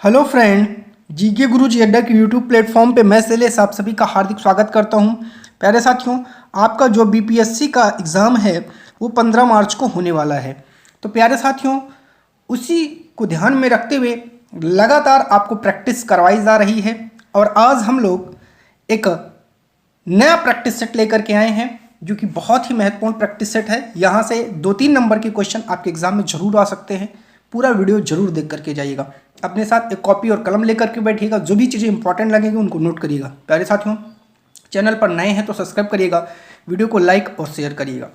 Hello friend, GK गुरु जी अड्डा के YouTube platform पे मैं शैलेश आप सभी का हार्दिक स्वागत करता हूं। प्यारे साथियों, आपका जो बीपीएससी का एग्ज़ाम है वो 15 मार्च को होने वाला है। तो प्यारे साथियों, उसी को ध्यान में रखते हुए लगातार आपको प्रैक्टिस करवाई जा रही है और आज हम लोग एक नया प्रैक्टिस सेट लेकर के आए हैं जो कि बहुत ही महत्वपूर्ण प्रैक्टिस सेट है। यहाँ से 2-3 नंबर के क्वेश्चन आपके एग्जाम में जरूर आ सकते हैं। पूरा वीडियो जरूर देख करके जाइएगा। अपने साथ एक कॉपी और कलम लेकर के बैठिएगा। जो भी चीज़ें इंपॉर्टेंट लगेंगी उनको नोट करिएगा। प्यारे साथियों, चैनल पर नए हैं तो सब्सक्राइब करिएगा, वीडियो को लाइक और शेयर करिएगा।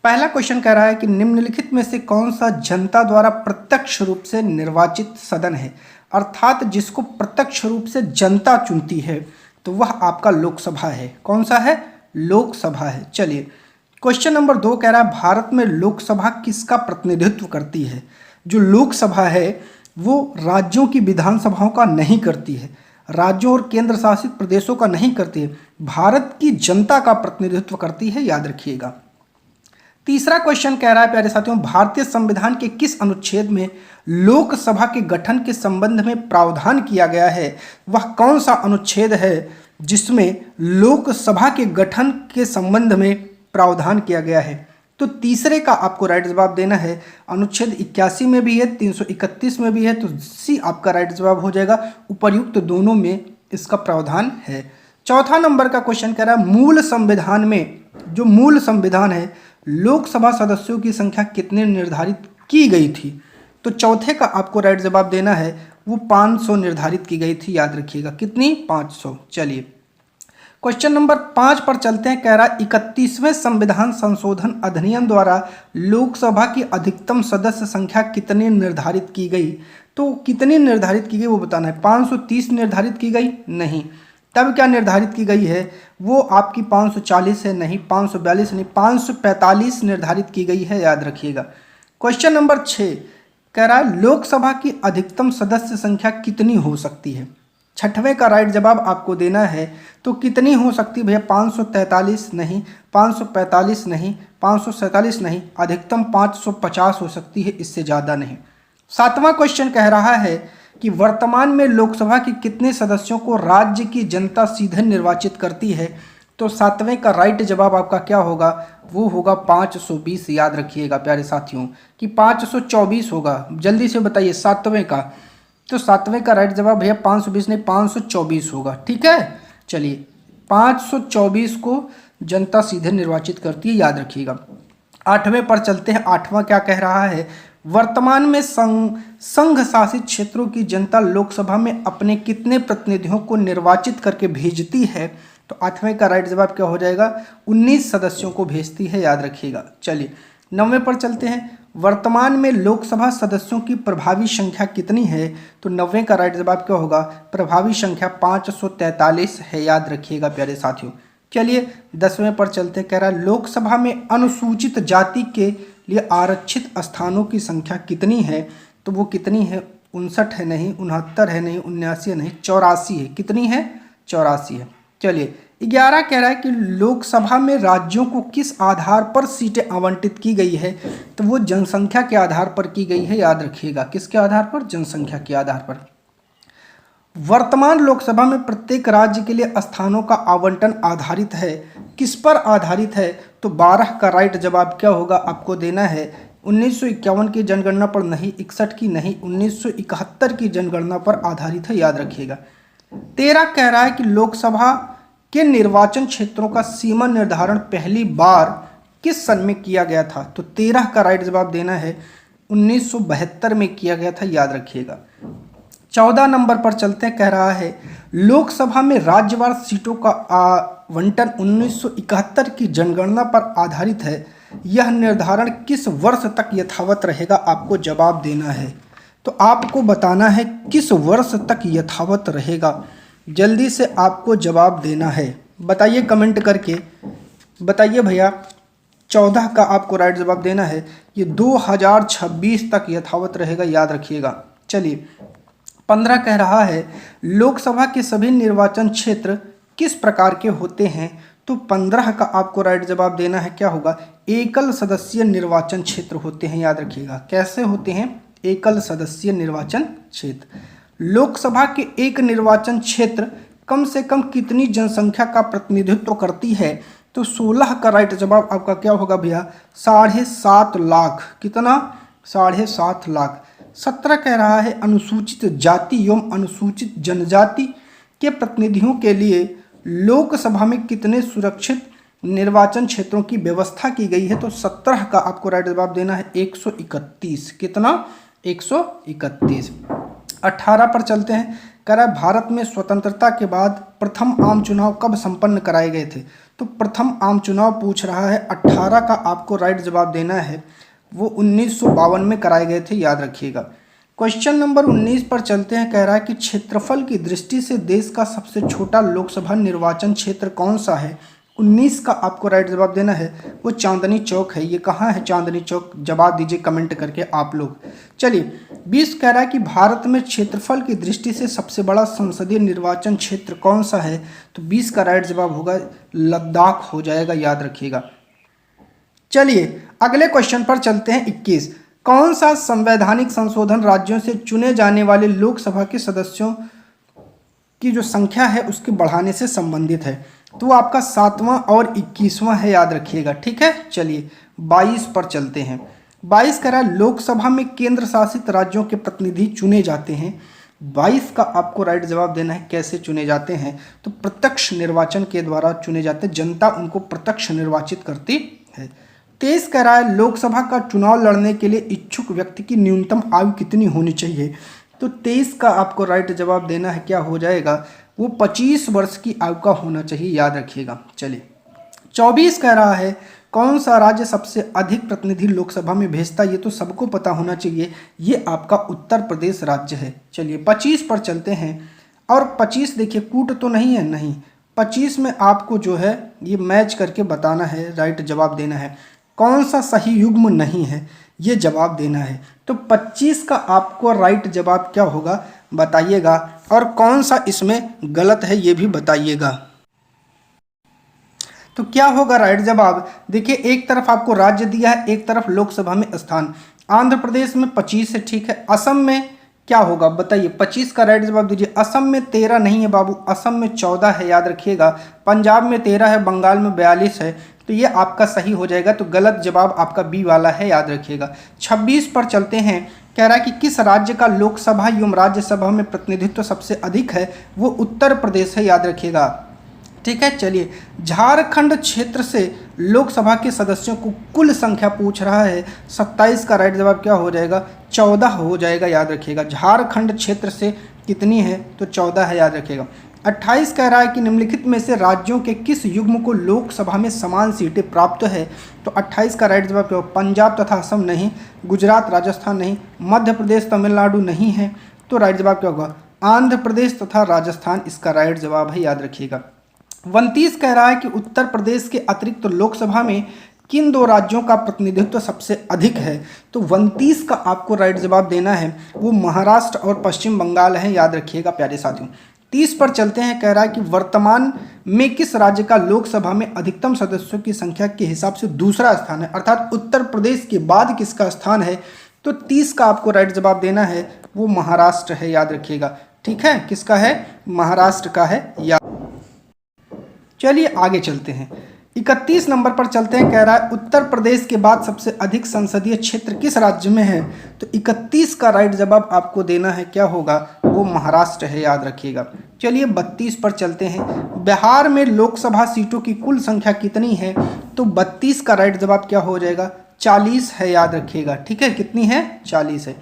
पहला क्वेश्चन कह रहा है कि निम्नलिखित में से कौन सा जनता द्वारा प्रत्यक्ष रूप से निर्वाचित सदन है, अर्थात जिसको प्रत्यक्ष रूप से जनता चुनती है तो वह आपका लोकसभा है। कौन सा है? लोकसभा है। चलिए, क्वेश्चन नंबर 2 कह रहा है भारत में लोकसभा किसका प्रतिनिधित्व करती है। जो लोकसभा है वो राज्यों की विधानसभाओं का नहीं करती है, राज्यों और केंद्र शासित प्रदेशों का नहीं करती है, भारत की जनता का प्रतिनिधित्व करती है, याद रखिएगा। तीसरा क्वेश्चन कह रहा है प्यारे साथियों, भारतीय संविधान के किस अनुच्छेद में लोकसभा के गठन के संबंध में प्रावधान किया गया है। वह कौन सा अनुच्छेद है जिसमें लोकसभा के गठन के संबंध में प्रावधान किया गया है। तो तीसरे का आपको राइट जवाब देना है। अनुच्छेद 81 में भी है, 331 में भी है, तो सी आपका राइट जवाब हो जाएगा। उपर्युक्त दोनों में इसका प्रावधान है। चौथा नंबर का क्वेश्चन कह रहा है मूल संविधान में, जो मूल संविधान है, लोकसभा सदस्यों की संख्या कितने निर्धारित की गई थी। तो चौथे का आपको राइट जवाब देना है, वो 500 निर्धारित की गई थी, याद रखिएगा। कितनी? 500। चलिए, क्वेश्चन नंबर 5 पर चलते हैं। कह रहा है 31वें संविधान संशोधन अधिनियम द्वारा लोकसभा की अधिकतम सदस्य संख्या कितनी निर्धारित की गई। तो कितनी निर्धारित की गई वो बताना है। 530 निर्धारित की गई? नहीं। तब क्या निर्धारित की गई है? वो आपकी 540 है, नहीं 542 नहीं, 545 निर्धारित की गई है, याद रखिएगा। क्वेश्चन नंबर 6 कह रहा है लोकसभा की अधिकतम सदस्य संख्या कितनी हो सकती है। छठवें का राइट जवाब आपको देना है। तो कितनी हो सकती है भैया? 543 नहीं, 545 नहीं, 547 नहीं, अधिकतम 550 हो सकती है, इससे ज़्यादा नहीं। सातवां क्वेश्चन कह रहा है कि वर्तमान में लोकसभा के कितने सदस्यों को राज्य की जनता सीधे निर्वाचित करती है। तो सातवें का राइट जवाब आपका क्या होगा? वो होगा 520, याद रखिएगा प्यारे साथियों कि 524 होगा। जल्दी से बताइए सातवें का। तो सातवें का राइट जवाब भैया 520 नहीं, 524 होगा। ठीक है, चलिए 524 को जनता सीधे निर्वाचित करती है, याद रखिएगा। आठवें पर चलते हैं। आठवां क्या कह रहा है, वर्तमान में संघ शासित क्षेत्रों की जनता लोकसभा में अपने कितने प्रतिनिधियों को निर्वाचित करके भेजती है। तो आठवें का राइट जवाब क्या हो जाएगा? 19 सदस्यों को भेजती है, याद रखिएगा। चलिए, 9वें पर चलते हैं। वर्तमान में लोकसभा सदस्यों की प्रभावी संख्या कितनी है। तो 90 का राइट जवाब क्या होगा? प्रभावी संख्या 543 है, याद रखिएगा प्यारे साथियों। चलिए 10वें पर चलते। कह रहा है लोकसभा में अनुसूचित जाति के लिए आरक्षित स्थानों की संख्या कितनी है। तो वो कितनी है? 59 है, नहीं 69 है, नहीं 79 है, नहीं 84 है। कितनी है? 84 है। चलिए 11 कह रहा है कि लोकसभा में राज्यों को किस आधार पर सीटें आवंटित की गई है। तो वो जनसंख्या के आधार पर की गई है, याद रखिएगा। किसके आधार पर? जनसंख्या के आधार पर। वर्तमान लोकसभा में प्रत्येक राज्य के लिए स्थानों का आवंटन आधारित है। किस पर आधारित है? तो 12 का राइट जवाब क्या होगा? आपको देना है 1951 की जनगणना पर नहीं, 61 की नहीं, 1971 की जनगणना पर आधारित है, याद रखिएगा। 13 कह रहा है कि लोकसभा के निर्वाचन क्षेत्रों का सीमा निर्धारण पहली बार किस सन में किया गया था। तो 13 का राइट जवाब देना है 1972 में किया गया था, याद रखिएगा। 14 नंबर पर चलते हैं। कह रहा है लोकसभा में राज्यवार सीटों का आवंटन 1971 की जनगणना पर आधारित है। यह निर्धारण किस वर्ष तक यथावत रहेगा? आपको जवाब देना है। तो आपको बताना है किस वर्ष तक यथावत रहेगा। जल्दी से आपको जवाब देना है, बताइए कमेंट करके बताइए भैया। 14 का आपको राइट जवाब देना है, ये 2026 तक यथावत रहेगा, याद रखिएगा। चलिए 15 कह रहा है लोकसभा के सभी निर्वाचन क्षेत्र किस प्रकार के होते हैं। तो 15 का आपको राइट जवाब देना है, क्या होगा? एकल सदस्यीय निर्वाचन क्षेत्र होते हैं, याद रखिएगा। कैसे होते हैं? एकल सदस्यीय निर्वाचन क्षेत्र। लोकसभा के एक निर्वाचन क्षेत्र कम से कम कितनी जनसंख्या का प्रतिनिधित्व करती है? तो 16 का राइट जवाब आपका क्या होगा भैया? 7.5 लाख। कितना? 7.5 लाख। 17 कह रहा है अनुसूचित जाति एवं अनुसूचित जनजाति के प्रतिनिधियों के लिए लोकसभा में कितने सुरक्षित निर्वाचन क्षेत्रों की व्यवस्था की गई है? तो 17 का आपको राइट जवाब देना है 131। कितना? 131। 18 पर चलते हैं। कह रहा है भारत में स्वतंत्रता के बाद प्रथम आम चुनाव कब संपन्न कराए गए थे? तो प्रथम आम चुनाव पूछ रहा है। 18 का आपको राइट जवाब देना है, वो 1952 में कराए गए थे, याद रखिएगा। क्वेश्चन नंबर 19 पर चलते हैं। कह रहा है कि क्षेत्रफल की दृष्टि से देश का सबसे छोटा लोकसभा निर्वाचन क्षेत्र कौन सा है? 19 का आपको राइट जवाब देना है, वो चांदनी चौक है। ये कहाँ है चांदनी चौक? जवाब दीजिए कमेंट करके आप लोग। चलिए 20 कह रहा है कि भारत में क्षेत्रफल की दृष्टि से सबसे बड़ा संसदीय निर्वाचन क्षेत्र कौन सा है? तो 20 का राइट जवाब होगा लद्दाख हो जाएगा, याद रखिएगा। चलिए अगले क्वेश्चन पर चलते हैं। 21 कौन सा संवैधानिक संशोधन राज्यों से चुने जाने वाले लोकसभा के सदस्यों की जो संख्या है उसके बढ़ाने से संबंधित है? तो आपका 7वां और 21वां है, याद रखिएगा। ठीक है, चलिए 22 पर चलते हैं। 22 कह रहा है लोकसभा में केंद्र शासित राज्यों के प्रतिनिधि चुने जाते हैं। 22 का आपको राइट जवाब देना है कैसे चुने जाते हैं? तो प्रत्यक्ष निर्वाचन के द्वारा चुने जाते हैं, जनता उनको प्रत्यक्ष निर्वाचित करती है। 23 कह रहा है लोकसभा का चुनाव लड़ने के लिए इच्छुक व्यक्ति की न्यूनतम आयु कितनी होनी चाहिए? तो 23 का आपको राइट जवाब देना है, क्या हो जाएगा? वो 25 वर्ष की आयु का होना चाहिए, याद रखिएगा। चलिए 24 कह रहा है कौन सा राज्य सबसे अधिक प्रतिनिधि लोकसभा में भेजता है? ये तो सबको पता होना चाहिए, ये आपका उत्तर प्रदेश राज्य है। चलिए 25 पर चलते हैं। और 25 देखिए कूट तो नहीं है, नहीं, 25 में आपको जो है ये मैच करके बताना है, राइट जवाब देना है। कौन सा सही युग्म नहीं है ये जवाब देना है। तो 25 का आपको राइट जवाब क्या होगा बताइएगा, और कौन सा इसमें गलत है ये भी बताइएगा। तो क्या होगा राइट जवाब? देखिए एक तरफ आपको राज्य दिया है, एक तरफ लोकसभा में स्थान। आंध्र प्रदेश में 25 है, ठीक है। असम में क्या होगा बताइए? 25 का राइट जवाब दीजिए। असम में 13 नहीं है बाबू, असम में 14 है, याद रखिएगा। पंजाब में 13 है, बंगाल में 42 है, तो ये आपका सही हो जाएगा। तो गलत जवाब आपका बी वाला है, याद रखिएगा। 26 पर चलते हैं। कह रहा है कि किस राज्य का लोकसभा एवं राज्यसभा में प्रतिनिधित्व सबसे अधिक है? वो उत्तर प्रदेश है, याद रखिएगा। ठीक है, चलिए झारखंड क्षेत्र से लोकसभा के सदस्यों को कुल संख्या पूछ रहा है। 27 का राइट जवाब क्या हो जाएगा? 14 हो जाएगा, याद रखिएगा। झारखंड क्षेत्र से कितनी है? तो 14 है, याद रखिएगा। 28 कह रहा है कि निम्नलिखित में से राज्यों के किस युग्म को लोकसभा में समान सीटें प्राप्त है? तो 28 का राइट जवाब क्या होगा? पंजाब तथा असम नहीं, गुजरात राजस्थान नहीं, मध्य प्रदेश तमिलनाडु नहीं है, तो राइट जवाब क्या होगा? आंध्र प्रदेश तथा राजस्थान इसका राइट जवाब है, याद रखिएगा। 29 कह रहा है कि उत्तर प्रदेश के अतिरिक्त तो लोकसभा में किन दो राज्यों का प्रतिनिधित्व सबसे अधिक है? तो 29 का आपको राइट जवाब देना है, वो महाराष्ट्र और पश्चिम बंगाल है, याद रखिएगा प्यारे साथियों। 30 पर चलते हैं। कह रहा है कि वर्तमान में किस राज्य का लोकसभा में अधिकतम सदस्यों की संख्या के हिसाब से दूसरा स्थान है, अर्थात उत्तर प्रदेश के बाद किसका स्थान है? तो 30 का आपको राइट जवाब देना है, वो महाराष्ट्र है, याद रखिएगा। ठीक है, किसका है? महाराष्ट्र का है, याद। चलिए आगे चलते हैं। 31 नंबर पर चलते हैं। कह रहा है उत्तर प्रदेश के बाद सबसे अधिक संसदीय क्षेत्र किस राज्य में है? तो 31 का राइट जवाब आपको देना है, क्या होगा? वो महाराष्ट्र है, याद रखिएगा। चलिए 32 पर चलते हैं। बिहार में लोकसभा सीटों की कुल संख्या कितनी है? तो 32 का राइट जवाब क्या हो जाएगा? 40 है, याद रखिएगा। ठीक है, कितनी है? 40 है।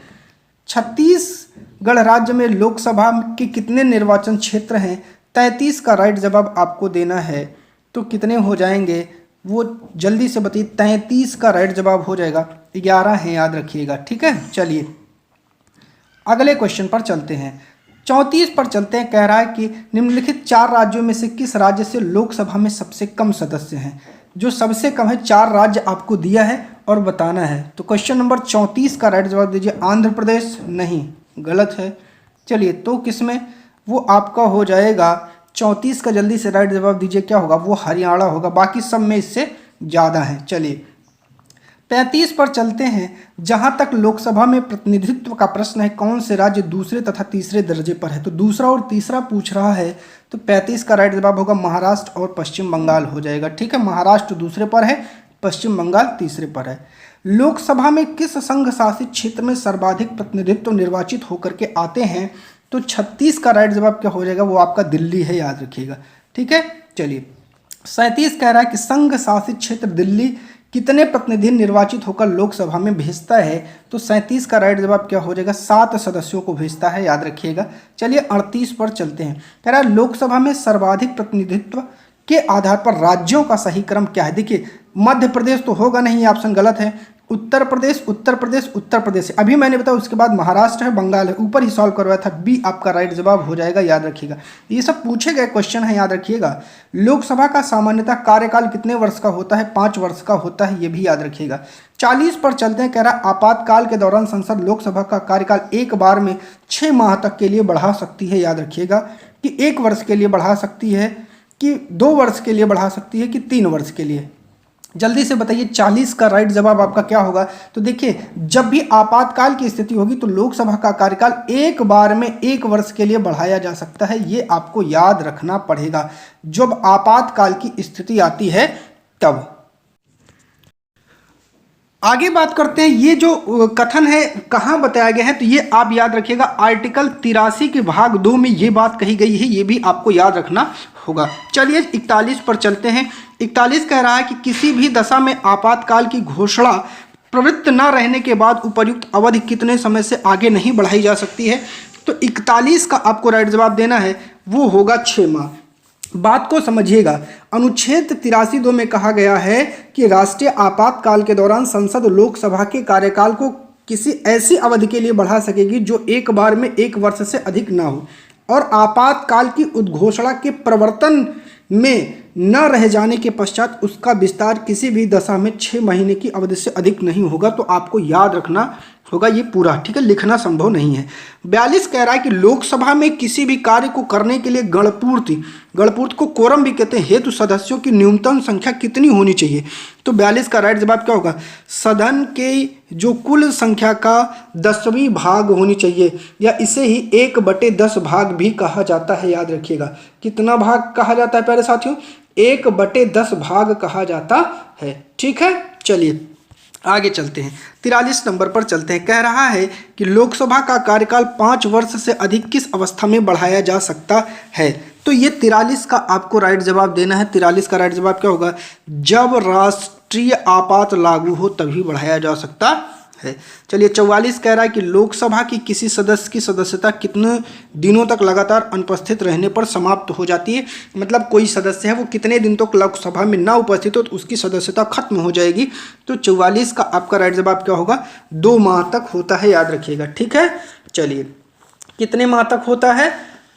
छत्तीसगढ़ राज्य में लोकसभा के कितने निर्वाचन क्षेत्र हैं? 33 का राइट जवाब आपको देना है, तो कितने हो जाएंगे वो जल्दी से बताइए। 33 का राइट जवाब हो जाएगा 11 है, याद रखिएगा। ठीक है, चलिए अगले क्वेश्चन पर चलते हैं। 34 पर चलते हैं। कह रहा है कि निम्नलिखित 4 राज्यों में से किस राज्य से लोकसभा में सबसे कम सदस्य हैं? जो सबसे कम है 4 राज्य आपको दिया है और बताना है। तो क्वेश्चन नंबर 34 का राइट जवाब दीजिए। आंध्र प्रदेश नहीं, गलत है। चलिए तो किसमें? वो आपका हो जाएगा 34 का जल्दी से राइट जवाब दीजिए, क्या होगा? वो हरियाणा होगा। बाकी सब में इससे ज़्यादा है। चलिए 35 पर चलते हैं। जहां तक लोकसभा में प्रतिनिधित्व का प्रश्न है, कौन से राज्य दूसरे तथा तीसरे दर्जे पर है? तो दूसरा और तीसरा पूछ रहा है, तो 35 का राइट जवाब होगा महाराष्ट्र और पश्चिम बंगाल हो जाएगा। ठीक है, महाराष्ट्र दूसरे पर है, पश्चिम बंगाल तीसरे पर है। लोकसभा में किस संघ शासित क्षेत्र में सर्वाधिक प्रतिनिधित्व निर्वाचित होकर के आते हैं? तो 36 का राइट जवाब क्या हो जाएगा? वो आपका दिल्ली है, याद रखिएगा। ठीक है, चलिए 37 कह रहा है कि संघ शासित क्षेत्र दिल्ली कितने प्रतिनिधि निर्वाचित होकर लोकसभा में भेजता है? तो 37 का राइट जवाब क्या हो जाएगा? 7 सदस्यों को भेजता है, याद रखिएगा। चलिए 38 पर चलते हैं। कह रहा है लोकसभा में सर्वाधिक प्रतिनिधित्व के आधार पर राज्यों का सही क्रम क्या है? देखिए मध्य प्रदेश तो होगा नहीं, ऑप्शन गलत है। उत्तर प्रदेश, उत्तर प्रदेश, उत्तर प्रदेश अभी मैंने बताया, उसके बाद महाराष्ट्र है, बंगाल है, ऊपर ही सॉल्व करवाया था। बी आपका राइट जवाब हो जाएगा, याद रखिएगा। ये सब पूछे गए क्वेश्चन है, याद रखिएगा। लोकसभा का सामान्यतः कार्यकाल कितने वर्ष का होता है? 5 वर्ष का होता है, ये भी याद रखिएगा। 40 पर चलते हैं। कह रहा आपातकाल के दौरान संसद लोकसभा का कार्यकाल एक बार में 6 माह तक के लिए बढ़ा सकती है, याद रखिएगा, कि 1 वर्ष के लिए बढ़ा सकती है, कि 2 वर्ष के लिए बढ़ा सकती है, कि 3 वर्ष के लिए? जल्दी से बताइए 40 का राइट जवाब आपका क्या होगा? तो देखिए जब भी आपातकाल की स्थिति होगी तो लोकसभा का कार्यकाल एक बार में 1 वर्ष के लिए बढ़ाया जा सकता है, ये आपको याद रखना पड़ेगा जब आपातकाल की स्थिति आती है तब। आगे बात करते हैं, ये जो कथन है कहाँ बताया गया है? तो ये आप याद रखिएगा आर्टिकल 83 के भाग 2 में ये बात कही गई है, ये भी आपको याद रखना होगा। चलिए 41 पर चलते हैं। 41 कह रहा है कि किसी भी दशा में आपातकाल की घोषणा प्रवृत्त न रहने के बाद उपर्युक्त अवधि कितने समय से आगे नहीं बढ़ाई जा सकती है? तो 41 का आपको राइट जवाब देना है, वो होगा 6 माह। बात को समझिएगा, अनुच्छेद 83(2) में कहा गया है कि राष्ट्रीय आपातकाल के दौरान संसद लोकसभा के कार्यकाल को किसी ऐसी अवधि के लिए बढ़ा सकेगी जो एक बार में 1 वर्ष से अधिक ना हो, और आपातकाल की उद्घोषणा के प्रवर्तन में न रह जाने के पश्चात उसका विस्तार किसी भी दशा में 6 महीने की अवधि से अधिक नहीं होगा। तो आपको याद रखना होगा ये पूरा, ठीक है, लिखना संभव नहीं है। 42 कह रहा है कि लोकसभा में किसी भी कार्य को करने के लिए गणपूर्ति को कोरम भी कहते हैं, हेतु सदस्यों की न्यूनतम संख्या कितनी होनी चाहिए? तो 42 का राइट जवाब क्या होगा? सदन के जो कुल संख्या का 10वीं भाग होनी चाहिए, या इसे ही 1/10 भाग भी कहा जाता है, याद रखिएगा। कितना भाग कहा जाता है प्यारे साथियों? 1/10 भाग कहा जाता है, ठीक है। चलिए आगे चलते हैं, 43 नंबर पर चलते हैं। कह रहा है कि लोकसभा का कार्यकाल 5 वर्ष से अधिक किस अवस्था में बढ़ाया जा सकता है? तो ये 43 का आपको राइट जवाब देना है। 43 का राइट जवाब क्या होगा? जब राष्ट्रीय आपात लागू हो तभी बढ़ाया जा सकता है। चलिए 44 कह रहा है कि लोकसभा की किसी सदस्य की सदस्यता कितने दिनों तक लगातार अनुपस्थित रहने पर समाप्त हो जाती है? मतलब कोई सदस्य है वो कितने दिन तक लोकसभा में ना उपस्थित हो तो उसकी सदस्यता खत्म हो जाएगी। तो 44 का आपका राइट जवाब क्या होगा? 2 माह तक होता है, याद रखिएगा, ठीक है। चलिए कितने माह तक होता है?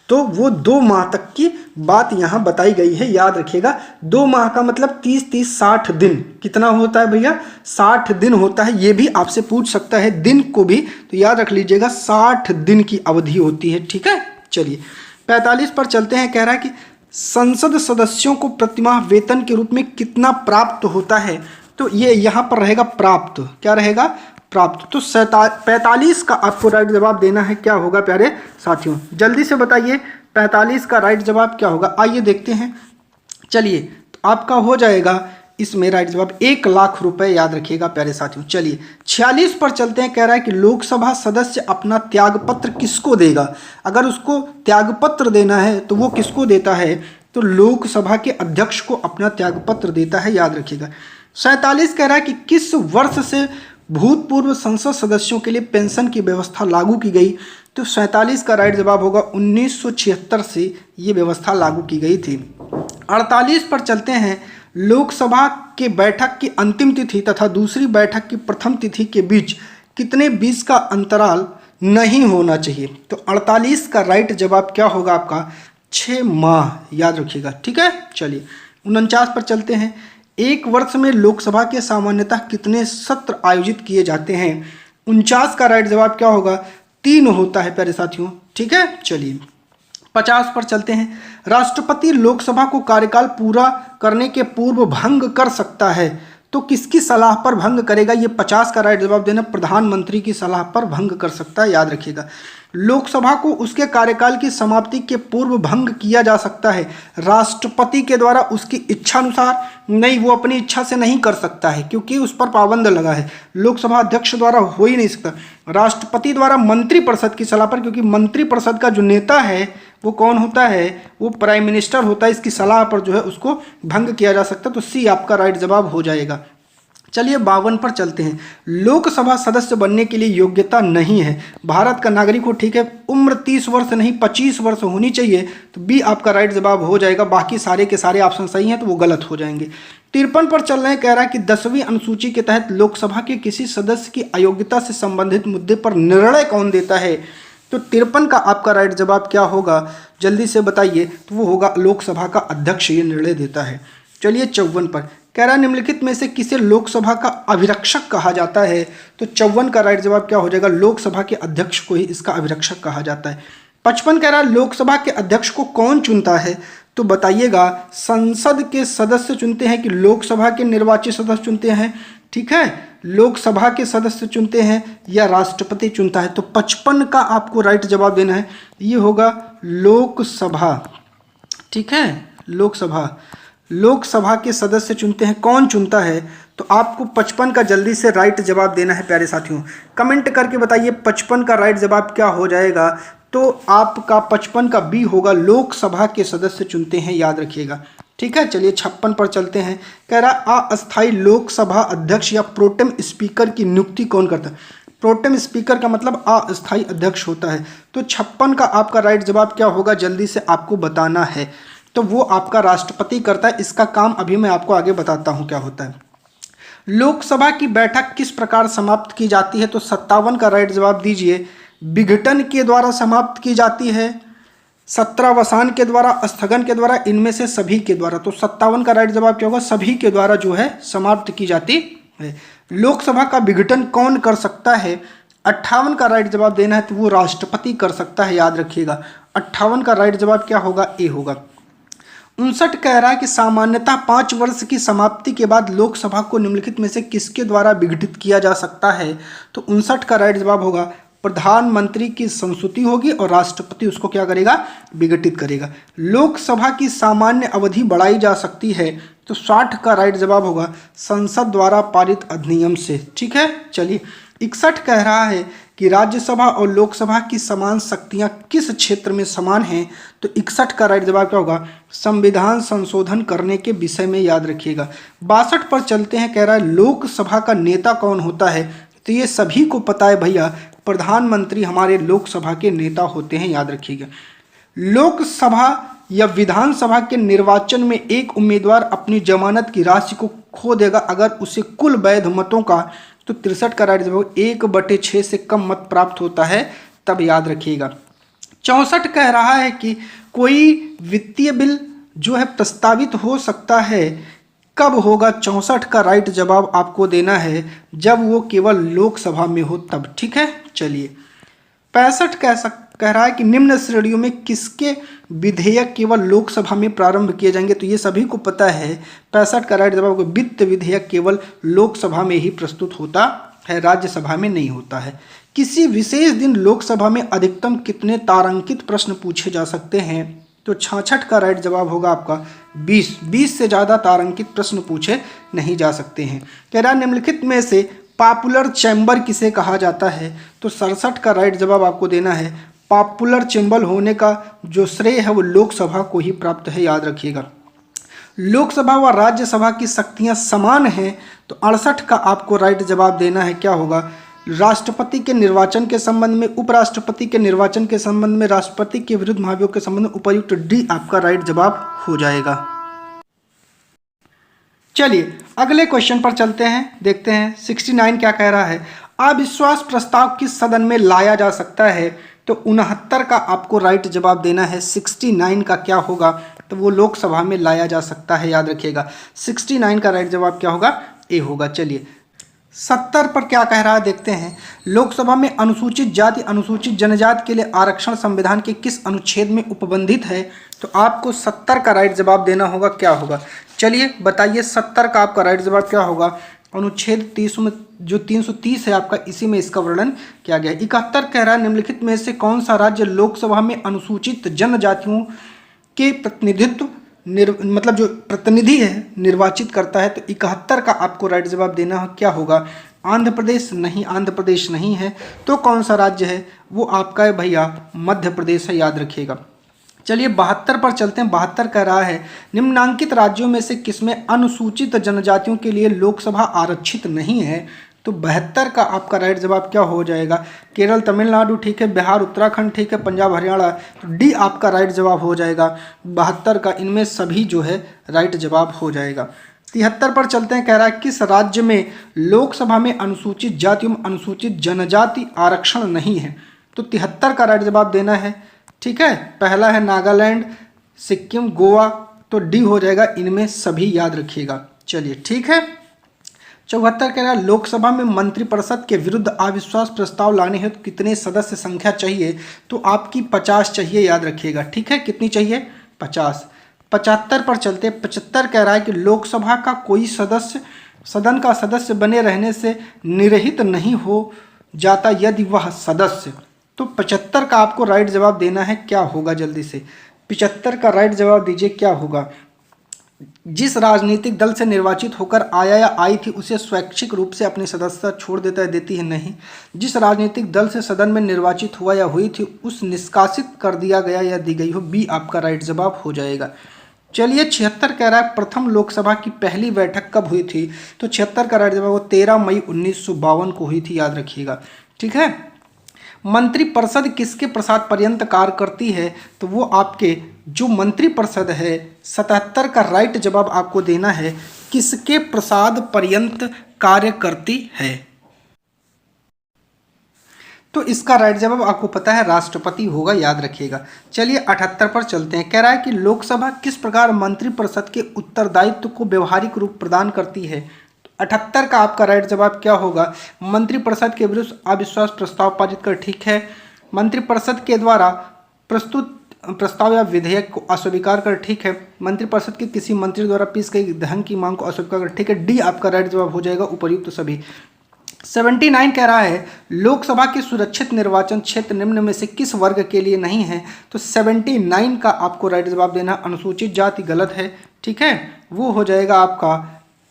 तो वो 2 माह तक की बात यहाँ बताई गई है, याद रखिएगा। 2 माह का मतलब 30-60 दिन। कितना होता है भैया? 60 दिन होता है। ये भी आपसे पूछ सकता है दिन को भी, तो याद रख लीजिएगा 60 दिन की अवधि होती है, ठीक है। चलिए 45 पर चलते हैं। कह रहा है कि संसद सदस्यों को प्रतिमाह वेतन के रूप में कितना प्राप्त होता है? तो ये यहाँ पर रहेगा प्राप्त। क्या रहेगा? प्राप्त। तो 45 का आपको राइट जवाब देना है। क्या होगा प्यारे साथियों? जल्दी से बताइए 45 का राइट जवाब क्या होगा? आइए देखते हैं। चलिए तो आपका हो जाएगा इसमें राइट जवाब 1 लाख रुपए, याद रखिएगा प्यारे साथियों। चलिए 46 पर चलते हैं। कह रहा है कि लोकसभा सदस्य अपना त्यागपत्र किसको देगा? अगर उसको त्यागपत्र देना है तो वो किसको देता है? तो लोकसभा के अध्यक्ष को अपना त्यागपत्र देता है, याद रखिएगा। 47 कह रहा है कि किस वर्ष से भूतपूर्व संसद सदस्यों के लिए पेंशन की व्यवस्था लागू की गई? तो 47 का राइट जवाब होगा 1976 से ये व्यवस्था लागू की गई थी। 48 पर चलते हैं। लोकसभा के बैठक की अंतिम तिथि तथा दूसरी बैठक की प्रथम तिथि के बीच कितने बीच का अंतराल नहीं होना चाहिए? तो 48 का राइट जवाब क्या होगा आपका? 6 माह, याद रखिएगा, ठीक है। चलिए 49 पर चलते हैं। 1 वर्ष में लोकसभा के सामान्यतः कितने सत्र आयोजित किए जाते हैं? 49 का राइट जवाब क्या होगा? 3 होता है प्यारे साथियों, ठीक है। चलिए 50 पर चलते हैं। राष्ट्रपति लोकसभा को कार्यकाल पूरा करने के पूर्व भंग कर सकता है, तो किसकी सलाह पर भंग करेगा? ये 50 का राइट जवाब देना, प्रधानमंत्री की सलाह पर भंग कर सकता है, याद रखिएगा। लोकसभा को उसके कार्यकाल की समाप्ति के पूर्व भंग किया जा सकता है राष्ट्रपति के द्वारा उसकी इच्छा अनुसार। नहीं, वो अपनी इच्छा से नहीं कर सकता है क्योंकि उस पर पाबंद लगा है। लोकसभा अध्यक्ष द्वारा हो ही नहीं सकता। राष्ट्रपति द्वारा मंत्रिपरिषद की सलाह पर, क्योंकि मंत्रिपरिषद का जो नेता है वो कौन होता है? वो प्राइम मिनिस्टर होता है। इसकी सलाह पर जो है उसको भंग किया जा सकता है। तो सी आपका राइट जवाब हो जाएगा। चलिए 52 पर चलते हैं। लोकसभा सदस्य बनने के लिए योग्यता नहीं है, भारत का नागरिक हो, ठीक है, उम्र 30 वर्ष नहीं 25 वर्ष होनी चाहिए। तो बी आपका राइट जवाब हो जाएगा। बाकी सारे के सारे ऑप्शन सही हैं तो वो गलत हो जाएंगे। 53 पर चल रहे हैं, कह रहा है कि 10वीं अनुसूची के तहत लोकसभा के किसी सदस्य की अयोग्यता से संबंधित मुद्दे पर निर्णय कौन देता है? तो 53 का आपका राइट जवाब क्या होगा? जल्दी से बताइए। तो वो होगा लोकसभा का अध्यक्ष ये निर्णय देता है। चलिए 54 पर कह रहा है निम्नलिखित में से किसे लोकसभा का अभिरक्षक कहा जाता है? तो 54 का राइट जवाब क्या हो जाएगा? लोकसभा के अध्यक्ष को ही इसका अभिरक्षक कहा जाता है। 55 कह रहा है लोकसभा के अध्यक्ष को कौन चुनता है? तो बताइएगा, संसद के सदस्य चुनते हैं कि लोकसभा के निर्वाचित सदस्य चुनते हैं? ठीक है, लोकसभा के सदस्य चुनते हैं या राष्ट्रपति चुनता है? तो 55 का आपको राइट जवाब देना है, ये होगा लोकसभा। ठीक है, लोकसभा के सदस्य चुनते हैं। कौन चुनता है? तो आपको 55 का जल्दी से राइट जवाब देना है प्यारे साथियों। कमेंट करके बताइए 55 का राइट जवाब क्या हो जाएगा? तो आपका 55 का बी होगा, लोकसभा के सदस्य चुनते हैं, याद रखिएगा। ठीक है, चलिए 56 पर चलते हैं। कह रहा अस्थायी लोकसभा अध्यक्ष या प्रोटेम स्पीकर की नियुक्ति कौन करता है? प्रोटेम स्पीकर का मतलब अस्थायी अध्यक्ष होता है। तो 56 का आपका राइट जवाब क्या होगा? जल्दी से आपको बताना है। तो वो आपका राष्ट्रपति करता है। इसका काम अभी मैं आपको आगे बताता हूँ क्या होता है। लोकसभा की बैठक किस प्रकार समाप्त की जाती है? तो 57 का राइट जवाब दीजिए। विघटन के द्वारा समाप्त की जाती है, सत्रावसान के द्वारा, स्थगन के द्वारा, इनमें से सभी के द्वारा। तो 57 का राइट जवाब क्या होगा? सभी के द्वारा जो है समाप्त की जाती है। लोकसभा का विघटन कौन कर सकता है? 58 का राइट जवाब देना है, तो वो राष्ट्रपति कर सकता है, याद रखिएगा। 58 का राइट जवाब क्या होगा? ए होगा। 59 कह रहा है कि सामान्यतः 5 वर्ष की समाप्ति के बाद लोकसभा को निम्नलिखित में से किसके द्वारा विघटित किया जा सकता है? तो 59 का राइट जवाब होगा प्रधानमंत्री की संस्तुति होगी और राष्ट्रपति उसको क्या करेगा? विघटित करेगा। लोकसभा की सामान्य अवधि बढ़ाई जा सकती है, तो 60 का राइट जवाब होगा संसद द्वारा पारित अधिनियम से। ठीक है, चलिए 61 कह रहा है कि राज्यसभा और लोकसभा की समान शक्तियां किस क्षेत्र में समान हैं? तो 61 का राइट जवाब क्या होगा? संविधान संशोधन करने के विषय में, याद रखिएगा। 62 पर चलते हैं, कह रहा है लोकसभा का नेता कौन होता है? तो ये सभी को पता है भैया, प्रधानमंत्री हमारे लोकसभा के नेता होते हैं, याद रखिएगा। लोकसभा या विधानसभा के निर्वाचन में एक उम्मीदवार अपनी जमानत की राशि को खो देगा अगर उसे कुल वैध मतों का, तो 63 का राइट जवाब 1/6 से कम मत प्राप्त होता है, तब, याद रखिएगा। 64 कह रहा है कि कोई वित्तीय बिल जो है प्रस्तावित हो सकता है, कब होगा? 64 का राइट जवाब आपको देना है जब वो केवल लोकसभा में हो तब। ठीक है, चलिए 65 कह रहा है कि निम्न श्रेणियों में किसके विधेयक केवल लोकसभा में प्रारंभ किए जाएंगे? तो ये सभी को पता है। 65 का राइट जवाब वित्त विधेयक केवल लोकसभा में ही प्रस्तुत होता है, राज्यसभा में नहीं होता है। किसी विशेष दिन लोकसभा में अधिकतम कितने तारांकित प्रश्न पूछे जा सकते हैं? तो 66 का राइट जवाब होगा आपका 20 से ज़्यादा तारांकित प्रश्न पूछे नहीं जा सकते हैं। कह रहा निम्नलिखित में से पॉपुलर चैम्बर किसे कहा जाता है? तो 67 का राइट जवाब आपको देना है। पॉपुलर चैम्बर होने का जो श्रेय है वो लोकसभा को ही प्राप्त है, याद रखिएगा। लोकसभा व राज्यसभा की शक्तियां समान हैं, तो 68 का आपको राइट जवाब देना है। क्या होगा? राष्ट्रपति के निर्वाचन के संबंध में, उपराष्ट्रपति के निर्वाचन के संबंध में, राष्ट्रपति के विरुद्ध महाभियोग के संबंध में उपर्युक्त डी आपका राइट जवाब हो जाएगा। चलिए अगले क्वेश्चन पर चलते हैं, देखते हैं 69 क्या कह रहा है। अविश्वास प्रस्ताव किस सदन में लाया जा सकता है? तो 69 का आपको राइट जवाब देना है। 69 का क्या होगा? तो वो लोकसभा में लाया जा सकता है, याद रखिएगा। 69 का राइट जवाब क्या होगा? ए होगा। चलिए 70 पर क्या कह रहा है देखते हैं। लोकसभा में अनुसूचित जाति अनुसूचित जनजाति के लिए आरक्षण संविधान के किस अनुच्छेद में उपबंधित है? तो आपको 70 का राइट जवाब देना होगा। क्या होगा? चलिए बताइए 70 का आपका राइट जवाब क्या होगा। अनुच्छेद 30 में जो 330 है आपका, इसी में इसका वर्णन किया गया है। 71 कह रहा है निम्नलिखित में से कौन सा राज्य लोकसभा में अनुसूचित जनजातियों के प्रतिनिधित्व मतलब जो प्रतिनिधि है निर्वाचित करता है। तो 71 का आपको राइट जवाब देना क्या होगा। आंध्र प्रदेश नहीं, आंध्र प्रदेश नहीं है। तो कौन सा राज्य है, वो आपका है भैया मध्य प्रदेश है, याद रखिएगा। चलिए 72 पर चलते हैं। 72 कह रहा है निम्नांकित राज्यों में से किसमें अनुसूचित जनजातियों के लिए लोकसभा आरक्षित नहीं है। तो 72 का आपका राइट जवाब क्या हो जाएगा। केरल, तमिलनाडु ठीक है, बिहार, उत्तराखंड ठीक है, पंजाब, हरियाणा। तो डी आपका राइट जवाब हो जाएगा 72 का, इनमें सभी जो है राइट जवाब हो जाएगा। 73 पर चलते हैं। कह रहा है किस राज्य में लोकसभा में अनुसूचित जाति एवं अनुसूचित जनजाति आरक्षण नहीं है। तो 73 का राइट जवाब देना है। ठीक है, पहला है नागालैंड, सिक्किम, गोवा। तो डी हो जाएगा, इनमें सभी याद रखिएगा। चलिए ठीक है। 74 कह रहा है लोकसभा में मंत्रिपरिषद के विरुद्ध अविश्वास प्रस्ताव लाने हेतु कितने सदस्य संख्या चाहिए। तो आपकी 50 चाहिए, याद रखिएगा। ठीक है, कितनी चाहिए, 50। 75 पर चलते। 75 कह रहा है कि लोकसभा का कोई सदस्य सदन का सदस्य बने रहने से निरहित नहीं हो जाता यदि वह सदस्य। तो 75 का आपको राइट जवाब देना है, क्या होगा जल्दी से। 75 का राइट जवाब दीजिए, क्या होगा। जिस राजनीतिक दल से निर्वाचित होकर आया या आई थी उसे स्वैच्छिक रूप से अपनी सदस्यता छोड़ देता है, देती है नहीं। जिस राजनीतिक दल से सदन में निर्वाचित हुआ या हुई थी उस निष्कासित कर दिया गया या दी गई हो। बी आपका राइट जवाब हो जाएगा। चलिए 76 कह रहा है प्रथम लोकसभा की पहली बैठक कब हुई थी। तो 76 का राइट जवाब 13 मई 1952 को हुई थी, याद रखिएगा। ठीक है। मंत्रिपरिषद किसके प्रसाद पर्यंत कार्य करती है। तो वो आपके जो मंत्रिपरिषद है 77 का राइट जवाब आपको देना है, किसके प्रसाद पर्यंत कार्य करती है। तो इसका राइट जवाब आपको पता है राष्ट्रपति होगा, याद रखिएगा। चलिए 78 पर चलते हैं। कह रहा है कि लोकसभा किस प्रकार मंत्रिपरिषद के उत्तरदायित्व को व्यवहारिक रूप प्रदान करती है। 78 का आपका राइट जवाब क्या होगा। मंत्रिपरिषद के विरुद्ध अविश्वास प्रस्ताव पारित कर, ठीक है। मंत्रिपरिषद के द्वारा प्रस्तुत प्रस्ताव या विधेयक को अस्वीकार कर, ठीक है। मंत्रिपरिषद के किसी मंत्री द्वारा पेश गई धन की मांग को अस्वीकार कर, ठीक है। डी आपका राइट जवाब हो जाएगा, उपर्युक्त सभी। 79 कह रहा है लोकसभा के सुरक्षित निर्वाचन क्षेत्र निम्न में से किस वर्ग के लिए नहीं है। तो 79 का आपको राइट जवाब देना। अनुसूचित जाति गलत है, ठीक है, वो हो जाएगा आपका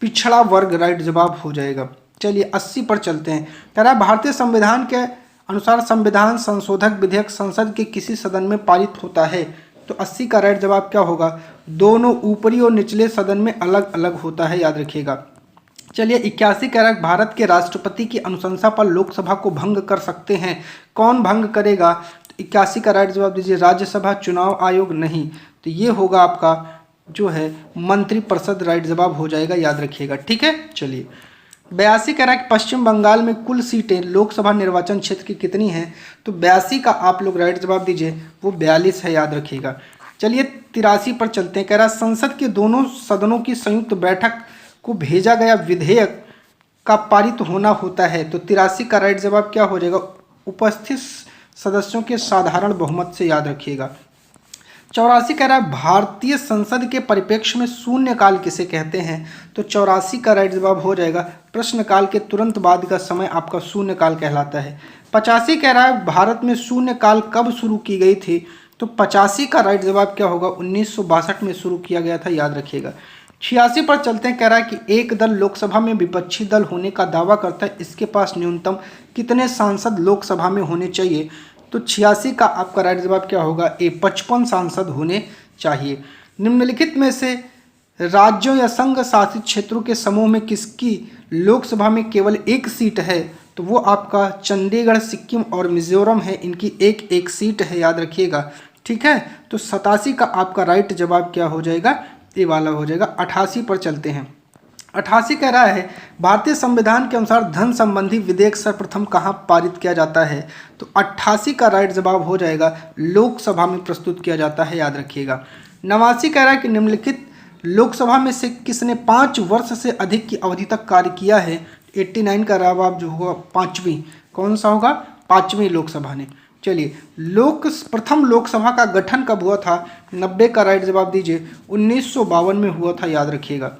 पिछड़ा वर्ग, राइट जवाब हो जाएगा। चलिए 80 पर चलते हैं। कह रहा है भारतीय संविधान के अनुसार संविधान संशोधक विधेयक संसद के किसी सदन में पारित होता है। तो 80 का राइट जवाब क्या होगा। दोनों ऊपरी और निचले सदन में अलग अलग होता है, याद रखिएगा। चलिए 81 कह रहा है भारत के राष्ट्रपति की अनुशंसा पर लोकसभा को भंग कर सकते हैं, कौन भंग करेगा। तो 81 का राइट जवाब दीजिए राज्यसभा, चुनाव आयोग नहीं। तो ये होगा आपका जो है मंत्रिपरिषद, राइट जवाब हो जाएगा, याद रखिएगा। ठीक है। चलिए 82 कह रहा है कि पश्चिम बंगाल में कुल सीटें लोकसभा निर्वाचन क्षेत्र की कितनी हैं। तो 82 का आप लोग राइट जवाब दीजिए, वो 42 है, याद रखिएगा। चलिए 83 पर चलते हैं। कह रहा है संसद के दोनों सदनों की संयुक्त बैठक को भेजा गया विधेयक का पारित होना होता है। तो 83 का राइट जवाब क्या हो जाएगा। उपस्थित सदस्यों के साधारण बहुमत से, याद रखिएगा। 84 कह रहा है भारतीय संसद के परिप्रेक्ष्य में शून्यकाल किसे कहते हैं। तो 84 का राइट जवाब हो जाएगा प्रश्नकाल के तुरंत बाद का समय आपका शून्यकाल कहलाता है। 85 कह रहा है भारत में शून्यकाल कब शुरू की गई थी। तो 85 का राइट जवाब क्या होगा। 1962 में शुरू किया गया था, याद रखिएगा। 86 पर चलते हैं। कह रहा है कि एक दल लोकसभा में विपक्षी दल होने का दावा करता है, इसके पास न्यूनतम कितने सांसद लोकसभा में होने चाहिए। तो 86 का आपका राइट जवाब क्या होगा। 55 सांसद होने चाहिए। निम्नलिखित में से राज्यों या संघ शासित क्षेत्रों के समूह में किसकी लोकसभा में केवल एक सीट है। तो वो आपका चंडीगढ़, सिक्किम और मिजोरम है, इनकी एक एक सीट है, याद रखिएगा। ठीक है। तो 87 का आपका राइट जवाब क्या हो जाएगा, ये वाला हो जाएगा। 88 पर चलते हैं। 88 कह रहा है भारतीय संविधान के अनुसार धन संबंधी विधेयक सर्वप्रथम कहाँ पारित किया जाता है। तो 88 का राइट जवाब हो जाएगा लोकसभा में प्रस्तुत किया जाता है, याद रखिएगा। 89 कह रहा है कि निम्नलिखित लोकसभा में से किसने 5 वर्ष से अधिक की अवधि तक कार्य किया है। 89 का जवाब जो होगा 5वीं, कौन सा होगा, 5वीं लोकसभा ने। चलिए, प्रथम लोकसभा का गठन कब हुआ था? 90 का राइट जवाब दीजिए। 1952 में हुआ था, याद रखिएगा।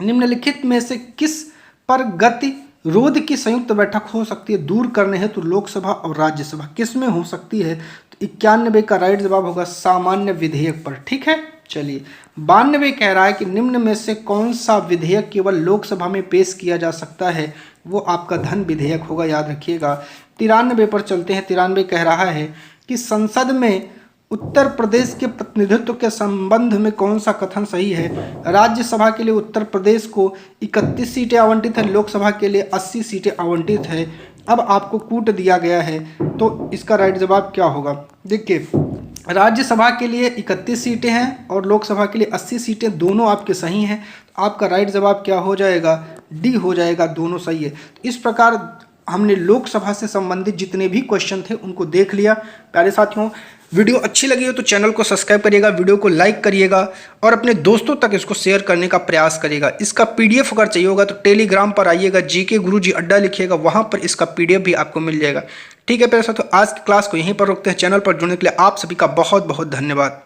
निम्नलिखित में से किस पर गतिरोध की संयुक्त बैठक हो सकती है दूर करने हेतु लोकसभा और राज्यसभा? किस में हो सकती है? तो 91 का राइट जवाब होगा सामान्य विधेयक पर। ठीक है, चलिए 92 कह रहा है कि निम्न में से कौन सा विधेयक केवल लोकसभा में पेश किया जा सकता है? वो आपका धन विधेयक होगा, याद रखिएगा। 93 पर चलते हैं। 93 कह रहा है कि संसद में उत्तर प्रदेश के प्रतिनिधित्व के संबंध में कौन सा कथन सही है? राज्यसभा के लिए उत्तर प्रदेश को 31 सीटें आवंटित है, लोकसभा के लिए 80 सीटें आवंटित है। अब आपको कूट दिया गया है, तो इसका राइट जवाब क्या होगा? देखिए, राज्यसभा के लिए 31 सीटें हैं और लोकसभा के लिए 80 सीटें, दोनों आपके सही हैं। तो आपका राइट जवाब क्या हो जाएगा? डी हो जाएगा, दोनों सही है। तो इस प्रकार हमने लोकसभा से संबंधित जितने भी क्वेश्चन थे उनको देख लिया। प्यारे साथियों, वीडियो अच्छी लगी हो तो चैनल को सब्सक्राइब करिएगा, वीडियो को लाइक करिएगा और अपने दोस्तों तक इसको शेयर करने का प्रयास करिएगा। इसका पीडीएफ अगर चाहिए होगा तो टेलीग्राम पर आइएगा, जीके गुरुजी अड्डा लिखिएगा, वहां पर इसका पीडीएफ भी आपको मिल जाएगा। ठीक है प्यारे साथियों, आज की क्लास को यहीं पर रोकते हैं। चैनल पर जुड़ने के लिए आप सभी का बहुत बहुत धन्यवाद।